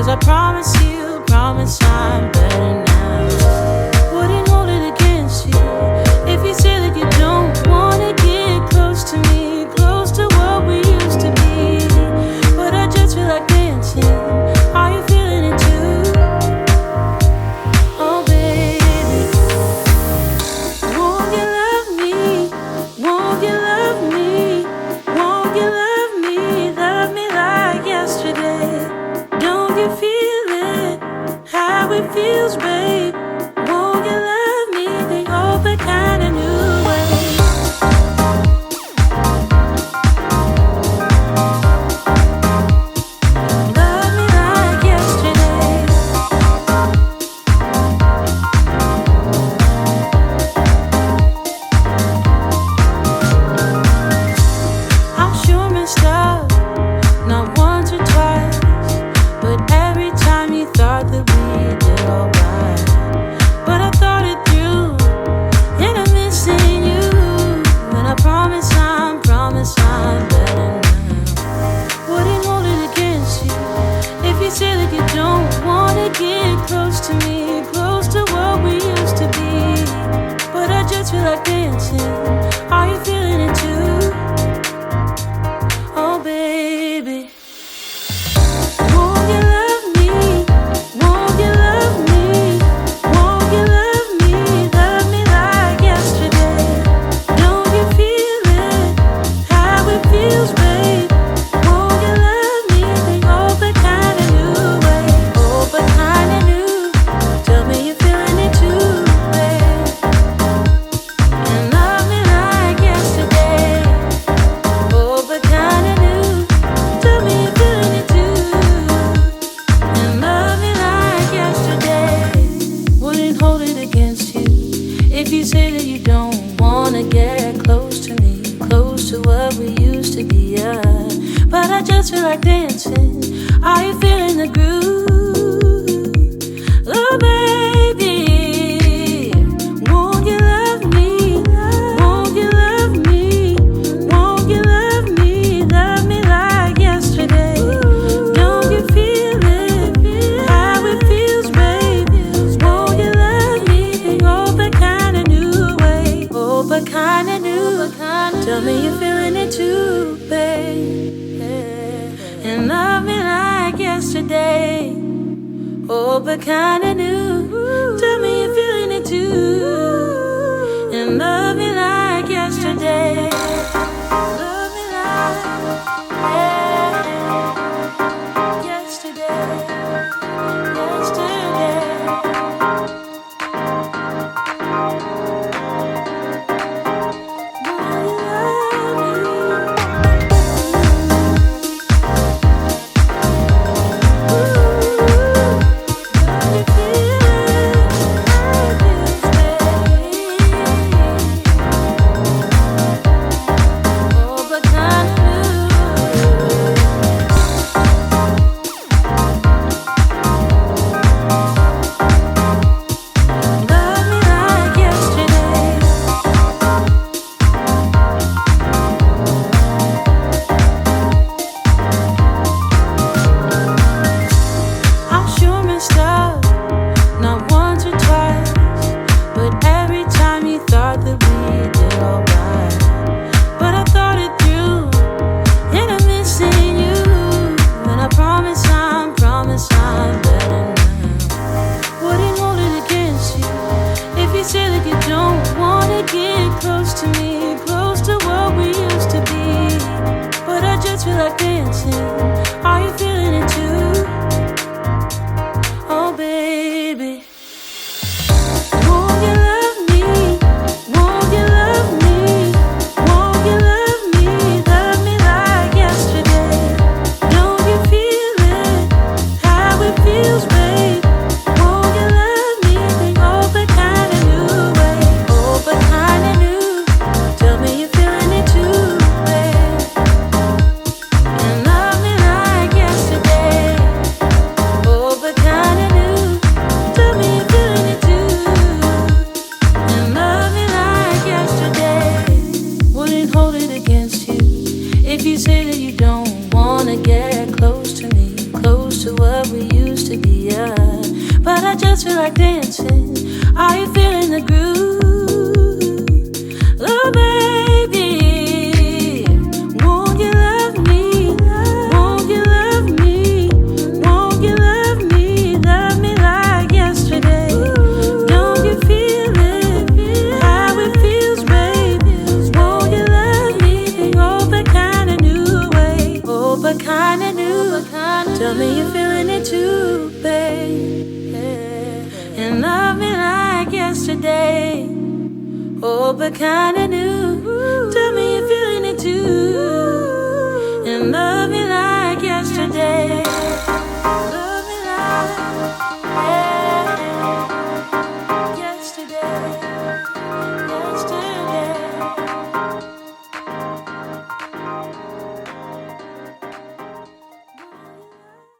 I promise I'm better now. Wouldn't hold it against you if you say that you don't wanna get close to me, close to what we used to be. But I just feel like dancing. Are you feeling it too? Oh baby, won't you love me? Won't you love me? Won't you love me? Love me like yesterday. Don't you feel it? How it feels, babe. Won't you love me the open kind of new way? Love me like yesterday. I'm sure messed up, not once or twice, but every time you thought that we did alright. But I thought it through, and I'm missing you. And I promise I'm better now. Wouldn't hold it against you if you say that you don't wanna get close to me, close to what we used to be. But I just feel like dancing. Are you feeling it too? Oh baby, won't you love me? Won't you love me? Won't you love me? Love me like yesterday. Don't you feel it? How it feels, babe. Won't you love me the open kind of new way? Open kind of new. Tell me you're feeling it too, babe. And love me like yesterday. Open kind of new. Tell me you're feeling it too. And love me like yesterday. Wouldn't hold it against you if you say that you don't wanna get close to me, close to what we used to be. Yeah. But I just feel like dancing. Are you feeling the groove? Oh baby, won't you love me? Won't you love me? Won't you love me? Love me like yesterday. Don't you feel it? How it feels, babe. Won't you love me the open kind of new way? Open kind of new. Tell me you're feeling it too, babe. And love me like yesterday. Open kind of new. Tell me you're feeling it too. And love me like yesterday. Love me like yesterday. Yesterday. Will you love me? Don't you feel it? How it feels, babe. Oh, but kinda new. Love me like yesterday. I'm sure messed up, not once or twice, but every time you thought that we did alright. But I thought it through, and I'm missing you. And I promise I'm better now. Wouldn't hold it against you if you say that you don't wanna get close to me, close to what we used to be. But I just feel like dancing. Are you feeling it too? Oh baby, won't you love me? Won't you love me? Won't you love me? Love me like yesterday. Don't you feel it? How it feels, babe. Won't you love me the open kind of new way? Open kind of new. Tell me you're feeling it too, babe. And love me like yesterday. Open kind of new. Tell me you're feeling it too. And love me like yesterday. Wouldn't hold it against you if you say that you don't wanna get close to me, close to what we used used to be, yeah. But I just feel like dancing. Are you feeling the groove? Oh, baby, won't you love me? Won't you love me? Won't you love me? Love me like yesterday. Don't you feel it? How it feels, baby. Won't you love me? Oh, but kinda new way. Oh, but kinda new. Tell me you're feeling it too, babe. And love me like yesterday. Oh, but kinda new. Tell me you're feeling it too. And love